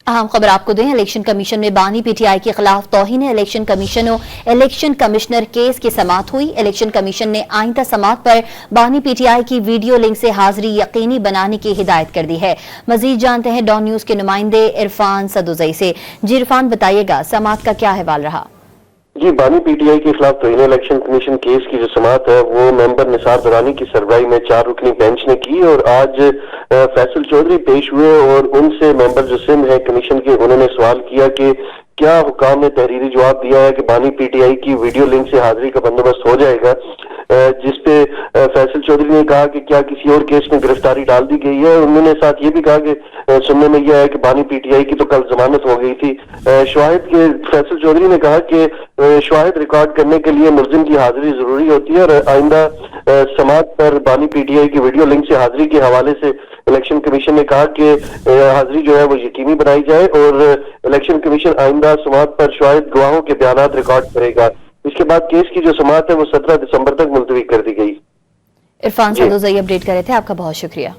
अहम खबर आपको दें, इलेक्शन कमीशन में बानी पीटीआई के खिलाफ तौहीन इलेक्शन कमीशन और इलेक्शन कमिश्नर केस की समाअत हुई। इलेक्शन कमीशन ने आइंदा समाअत पर बानी पीटीआई की वीडियो लिंक से हाजिरी यकीनी बनाने की हिदायत कर दी है। मजीद जानते हैं डॉन न्यूज के नुमाइंदे इरफान सदुजई से। जी इरफान, बताइएगा समाअत का क्या अहवाल रहा? जी, बानी पीटीआई के खिलाफ तौहीन इलेक्शन कमीशन केस की जो समाअत है वो मेंबर निसार दुरानी की सरबराही में 4 रुकनी बेंच ने की और आज फैसल चौधरी पेश हुए और उनसे मेंबर जो सिंध है कमीशन के, उन्होंने सवाल किया कि क्या हुकाम ने तहरीरी जवाब दिया है कि बानी पीटीआई की वीडियो लिंक से हाजिरी का बंदोबस्त हो जाएगा, जिसपे फैसल चौधरी ने कहा कि क्या किसी और केस में गिरफ्तारी डाल दी गई है। उन्होंने साथ ये भी कहा कि सुनने में यह है कि बानी पीटीआई की तो कल जमानत हो गई थी। शवाहिद के फैसल चौधरी ने कहा कि शवाहिद रिकॉर्ड करने के लिए मुल्जिम की हाजिरी जरूरी होती है और आइंदा समाअत पर बानी पीटीआई की वीडियो लिंक से हाजिरी के हवाले से इलेक्शन कमीशन ने कहा कि हाजिरी जो है वो यकीनी बनाई जाए और इलेक्शन कमीशन आइंदा समाअत पर शवाहिद गवाहों के बयानात रिकॉर्ड करेगा। इसके बाद केस की जो समाअत है वो 17 दिसंबर तक मुलतवी कर दी गई। इरफान सदुजई अपडेट कर रहे थे, आपका बहुत शुक्रिया।